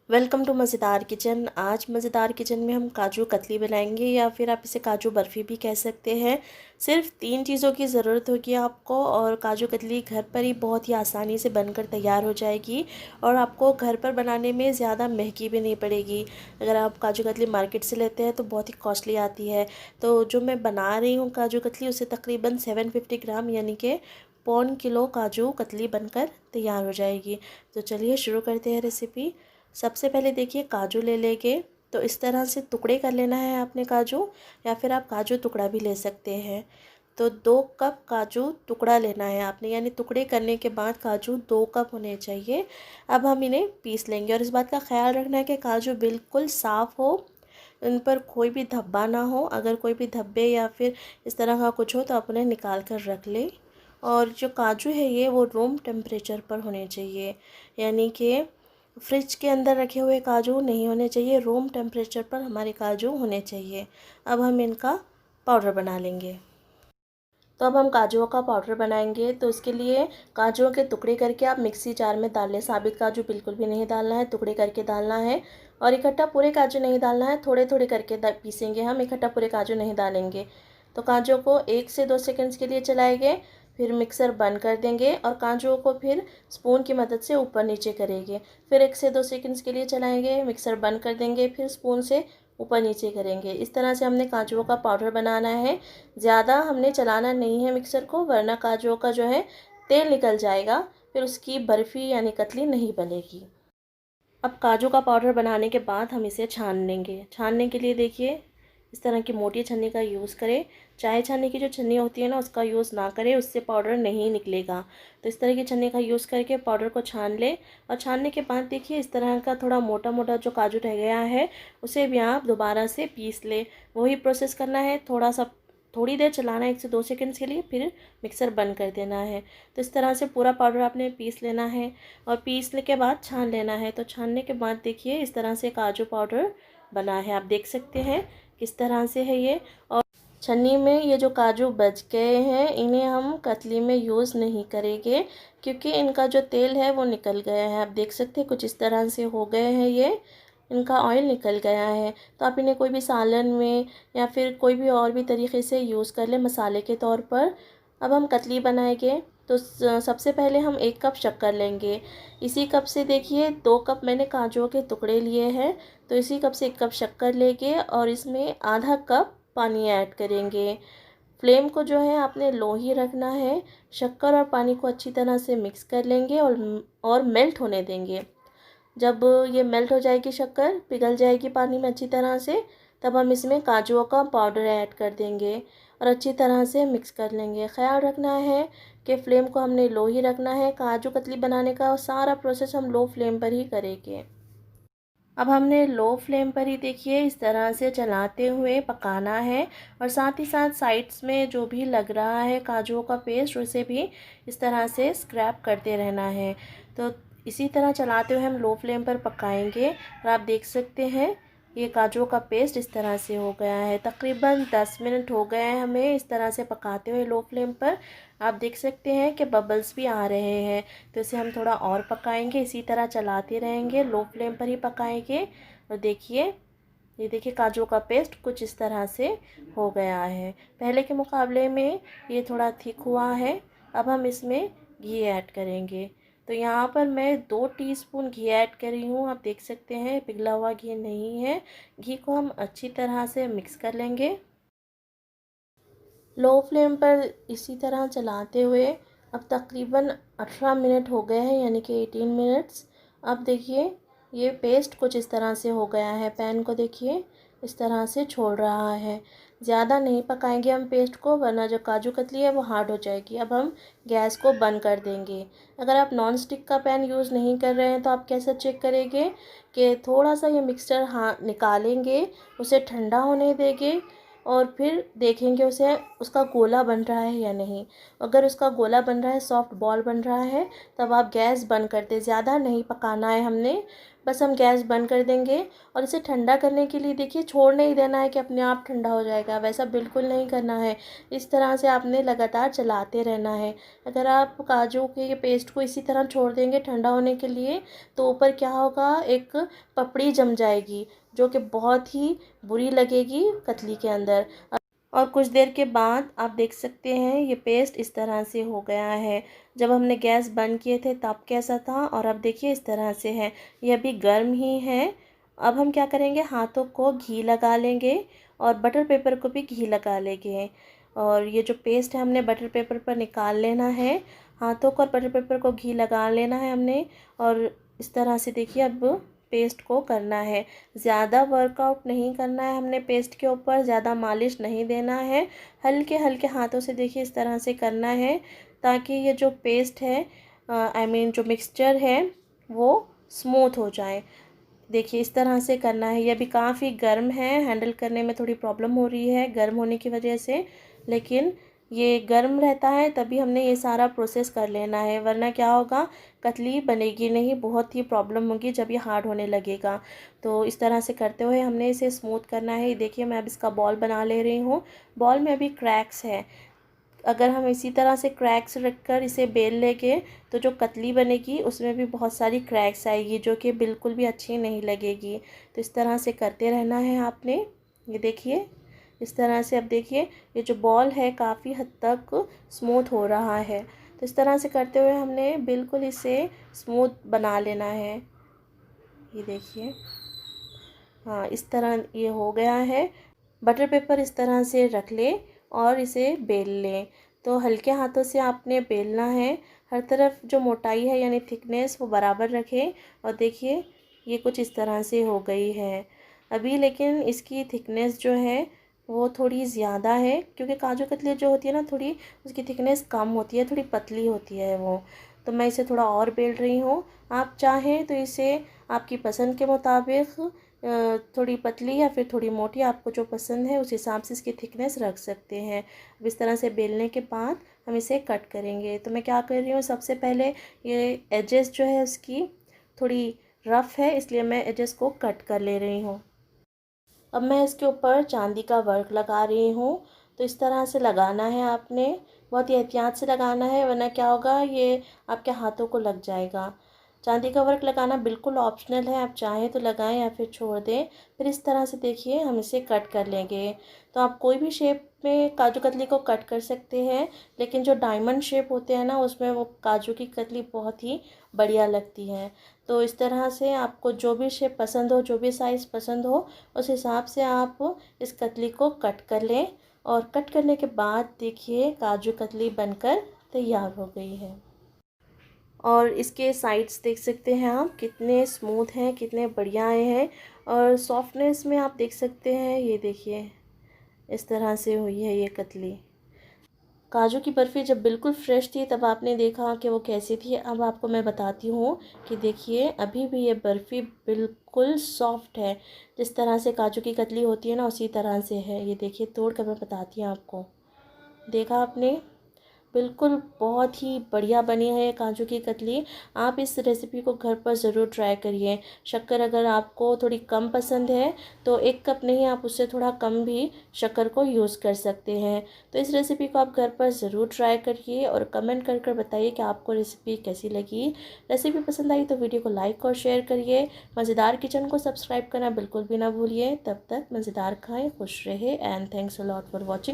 Welcome to मज़ेदार kitchen. आज मज़ेदार किचन में हम काजू कतली बनाएंगे या फिर आप इसे काजू बर्फ़ी भी कह सकते हैं। सिर्फ 3 चीज़ों की ज़रूरत होगी आपको और काजू कतली घर पर ही बहुत ही आसानी से बनकर तैयार हो जाएगी और आपको घर पर बनाने में ज़्यादा महंगी भी नहीं पड़ेगी। अगर आप काजू कतली मार्केट से लेते हैं तो बहुत ही कॉस्टली आती है। तो जो मैं बना रही हूँ काजू कतली उसे तकरीबन 750 ग्राम यानी कि पौन किलो काजू कतली बनकर तैयार हो जाएगी। तो चलिए शुरू करते हैं रेसिपी। सबसे पहले देखिए काजू ले लेंगे तो इस तरह से टुकड़े कर लेना है आपने काजू, या फिर आप काजू टुकड़ा भी ले सकते हैं। तो 2 कप काजू टुकड़ा लेना है आपने, यानी टुकड़े करने के बाद काजू 2 कप होने चाहिए। अब हम इन्हें पीस लेंगे और इस बात का ख्याल रखना है कि काजू बिल्कुल साफ़ हो, इन पर कोई भी धब्बा ना हो। अगर कोई भी धब्बे या फिर इस तरह का कुछ हो तो आप उन्हें निकाल कर रख लें। और जो काजू है ये वो रूम टेम्परेचर पर होने चाहिए, यानी कि फ्रिज के अंदर रखे हुए काजू नहीं होने चाहिए, रूम टेम्परेचर पर हमारे काजू होने चाहिए। अब हम इनका पाउडर बना लेंगे। तो अब हम काजुओं का पाउडर बनाएंगे। तो इसके लिए काजुओं के टुकड़े करके आप मिक्सी जार में डाल लें। साबित काजू बिल्कुल भी नहीं डालना है, टुकड़े करके डालना है। और इकट्ठा पूरे काजू नहीं डालना है, थोड़े थोड़े करके पीसेंगे हम, इकट्ठा पूरे काजू नहीं डालेंगे। तो काजू को 1 से 2 सेकंड्स के लिए चलाएंगे, फिर मिक्सर बंद कर देंगे और काजू को फिर स्पून की मदद से ऊपर नीचे करेंगे। फिर 1 से 2 सेकंड्स के लिए चलाएंगे, मिक्सर बंद कर देंगे, फिर स्पून से ऊपर नीचे करेंगे। इस तरह से हमने काजुओं का पाउडर बनाना है। ज़्यादा हमने चलाना नहीं है मिक्सर को, वरना काजुओं का जो है तेल निकल जाएगा, फिर उसकी बर्फ़ी यानी कतली नहीं बनेगी। अब काजू का पाउडर बनाने के बाद हम इसे छान लेंगे। छानने के लिए देखिए इस तरह की मोटी छन्नी का यूज़ करें। चाय छन्नी की जो छन्नी होती है ना उसका यूज़ ना करें, उससे पाउडर नहीं निकलेगा। तो इस तरह की छन्नी का यूज़ करके पाउडर को छान लें। और छानने के बाद देखिए इस तरह का थोड़ा मोटा मोटा जो काजू रह गया है उसे भी आप दोबारा से पीस लें। वही प्रोसेस करना है, थोड़ी देर चलाना है 1 से 2 सेकंड्स के लिए, फिर मिक्सर बंद कर देना है। तो इस तरह से पूरा पाउडर आपने पीस लेना है और पीसने के बाद छान लेना है। तो छानने के बाद देखिए इस तरह से काजू पाउडर बना है, आप देख सकते हैं किस तरह से है ये। और छन्नी में ये जो काजू बच गए हैं इन्हें हम कतली में यूज़ नहीं करेंगे, क्योंकि इनका जो तेल है वो निकल गया है। आप देख सकते हैं कुछ इस तरह से हो गए हैं, ये इनका ऑयल निकल गया है। तो आप इन्हें कोई भी सालन में या फिर कोई भी और भी तरीके से यूज़ कर लें मसाले के तौर पर। अब हम कतली बनाएंगे। तो सबसे पहले हम 1 कप शक्कर लेंगे। इसी कप से देखिए 2 कप मैंने काजुओं के टुकड़े लिए हैं, तो इसी कप से 1 कप शक्कर लेंगे और इसमें आधा कप पानी ऐड करेंगे। फ्लेम को जो है आपने लो ही रखना है। शक्कर और पानी को अच्छी तरह से मिक्स कर लेंगे और मेल्ट होने देंगे। जब ये मेल्ट हो जाएगी, शक्कर पिघल जाएगी पानी में अच्छी तरह से, तब हम इसमें काजुओं का पाउडर ऐड कर देंगे और अच्छी तरह से मिक्स कर लेंगे। ख्याल रखना है कि फ्लेम को हमने लो ही रखना है। काजू कतली बनाने का सारा प्रोसेस हम लो फ्लेम पर ही करेंगे। अब हमने लो फ्लेम पर ही देखिए इस तरह से चलाते हुए पकाना है और साथ ही साथ साइड्स में जो भी लग रहा है काजुओं का पेस्ट उसे भी इस तरह से स्क्रैप करते रहना है। तो इसी तरह चलाते हुए हम लो फ्लेम पर पकाएंगे और आप देख सकते हैं ये काजुओं का पेस्ट इस तरह से हो गया है। तकरीबन 10 मिनट हो गए हैं हमें इस तरह से पकाते हुए लो फ्लेम पर। आप देख सकते हैं कि बबल्स भी आ रहे हैं, तो इसे हम थोड़ा और पकाएंगे। इसी तरह चलाते रहेंगे, लो फ्लेम पर ही पकाएंगे। और देखिए ये देखिए काजू का पेस्ट कुछ इस तरह से हो गया है। पहले के मुकाबले में ये थोड़ा थिक हुआ है। अब हम इसमें घी ऐड करेंगे। तो यहाँ पर मैं 2 टीस्पून घी ऐड कर रही हूँ, आप देख सकते हैं पिघला हुआ घी नहीं है। घी को हम अच्छी तरह से मिक्स कर लेंगे लो फ्लेम पर इसी तरह चलाते हुए। अब तकरीबन 18 मिनट हो गए हैं, यानी कि 18 मिनट्स। अब देखिए ये पेस्ट कुछ इस तरह से हो गया है। पैन को देखिए इस तरह से छोड़ रहा है। ज़्यादा नहीं पकाएंगे हम पेस्ट को, वरना जो काजू कतली है वो हार्ड हो जाएगी। अब हम गैस को बंद कर देंगे। अगर आप नॉन स्टिक का पैन यूज़ नहीं कर रहे हैं तो आप कैसे चेक करेंगे कि थोड़ा सा ये मिक्सचर निकालेंगे, उसे ठंडा होने देंगे और फिर देखेंगे उसे उसका गोला बन रहा है या नहीं। अगर उसका गोला बन रहा है, सॉफ्ट बॉल बन रहा है, तब आप गैस बंद कर दें। ज़्यादा नहीं पकाना है हमने, बस हम गैस बंद कर देंगे और इसे ठंडा करने के लिए देखिए छोड़ नहीं देना है कि अपने आप ठंडा हो जाएगा, वैसा बिल्कुल नहीं करना है। इस तरह से आपने लगातार चलाते रहना है। अगर आप काजू के पेस्ट को इसी तरह छोड़ देंगे ठंडा होने के लिए तो ऊपर क्या होगा, एक पपड़ी जम जाएगी जो कि बहुत ही बुरी लगेगी कतली के अंदर। और कुछ देर के बाद आप देख सकते हैं ये पेस्ट इस तरह से हो गया है। जब हमने गैस बंद किए थे तब कैसा था और अब देखिए इस तरह से है। ये अभी गर्म ही है। अब हम क्या करेंगे, हाथों को घी लगा लेंगे और बटर पेपर को भी घी लगा लेंगे। और ये जो पेस्ट है हमने बटर पेपर पर निकाल लेना है। हाथों को और बटर पेपर को घी लगा लेना है हमने। और इस तरह से देखिए अब पेस्ट को करना है। ज़्यादा वर्कआउट नहीं करना है हमने पेस्ट के ऊपर, ज़्यादा मालिश नहीं देना है। हल्के हल्के हाथों से देखिए इस तरह से करना है ताकि ये जो पेस्ट है जो मिक्सचर है वो स्मूथ हो जाए। देखिए इस तरह से करना है। ये अभी काफ़ी गर्म है, हैंडल करने में थोड़ी प्रॉब्लम हो रही है गर्म होने की वजह से, लेकिन ये गर्म रहता है तभी हमने ये सारा प्रोसेस कर लेना है, वरना क्या होगा, कतली बनेगी नहीं, बहुत ही प्रॉब्लम होगी जब ये हार्ड होने लगेगा। तो इस तरह से करते हुए हमने इसे स्मूथ करना है। देखिए मैं अब इसका बॉल बना ले रही हूँ। बॉल में अभी क्रैक्स है। अगर हम इसी तरह से क्रैक्स रखकर इसे बेल लेंगे तो जो कतली बनेगी उसमें भी बहुत सारी क्रैक्स आएगी जो कि बिल्कुल भी अच्छी नहीं लगेगी। तो इस तरह से करते रहना है आपने। ये देखिए इस तरह से। अब देखिए ये जो बॉल है काफ़ी हद तक स्मूथ हो रहा है। तो इस तरह से करते हुए हमने बिल्कुल इसे स्मूथ बना लेना है। ये देखिए, हाँ इस तरह ये हो गया है। बटर पेपर इस तरह से रख लें और इसे बेल लें। तो हल्के हाथों से आपने बेलना है। हर तरफ जो मोटाई है यानी थिकनेस वो बराबर रखें। और देखिए ये कुछ इस तरह से हो गई है अभी, लेकिन इसकी थिकनेस जो है वो थोड़ी ज़्यादा है क्योंकि काजू कतली जो होती है ना, थोड़ी उसकी थिकनेस कम होती है, थोड़ी पतली होती है वो। तो मैं इसे थोड़ा और बेल रही हूँ। आप चाहें तो इसे आपकी पसंद के मुताबिक थोड़ी पतली या फिर थोड़ी मोटी, आपको जो पसंद है उस हिसाब से इसकी थिकनेस रख सकते हैं। अब इस तरह से बेलने के बाद हम इसे कट करेंगे। तो मैं क्या कर रही हूँ, सबसे पहले ये एजेस जो है उसकी थोड़ी रफ़ है, इसलिए मैं एजेस को कट कर ले रही हूँ। अब मैं इसके ऊपर चांदी का वर्क लगा रही हूँ। तो इस तरह से लगाना है आपने, बहुत ही एहतियात से लगाना है, वरना क्या होगा, ये आपके हाथों को लग जाएगा। चांदी का वर्क लगाना बिल्कुल ऑप्शनल है, आप चाहें तो लगाएं या फिर छोड़ दें। फिर इस तरह से देखिए हम इसे कट कर लेंगे। तो आप कोई भी शेप में काजू कतली को कट कर सकते हैं, लेकिन जो डायमंड शेप होते हैं ना उसमें वो काजू की कतली बहुत ही बढ़िया लगती है। तो इस तरह से आपको जो भी शेप पसंद हो, जो भी साइज़ पसंद हो, उस हिसाब से आप इस कतली को कट कर लें। और कट करने के बाद देखिए काजू कतली बनकर तैयार हो गई है। और इसके साइड्स देख सकते हैं आप कितने स्मूथ हैं, कितने बढ़िया आए हैं। और सॉफ्टनेस में आप देख सकते हैं, ये देखिए इस तरह से हुई है ये कतली। काजू की बर्फ़ी जब बिल्कुल फ़्रेश थी तब आपने देखा कि वो कैसी थी। अब आपको मैं बताती हूँ कि देखिए अभी भी ये बर्फ़ी बिल्कुल सॉफ्ट है। जिस तरह से काजू की कतली होती है ना उसी तरह से है। ये देखिए तोड़ कर मैं बताती हूँ आपको। देखा आपने, बिल्कुल बहुत ही बढ़िया बनी है काजू की कतली। आप इस रेसिपी को घर पर ज़रूर ट्राई करिए। शक्कर अगर आपको थोड़ी कम पसंद है तो 1 कप नहीं, आप उससे थोड़ा कम भी शक्कर को यूज़ कर सकते हैं। तो इस रेसिपी को आप घर पर ज़रूर ट्राई करिए और कमेंट कर कर बताइए कि आपको रेसिपी कैसी लगी। रेसिपी पसंद आई तो वीडियो को लाइक और शेयर करिए। मज़ेदार किचन को सब्सक्राइब करना बिल्कुल भी ना भूलिए। तब तक मज़ेदार खाएँ, खुश रहे and thanks a lot for watching.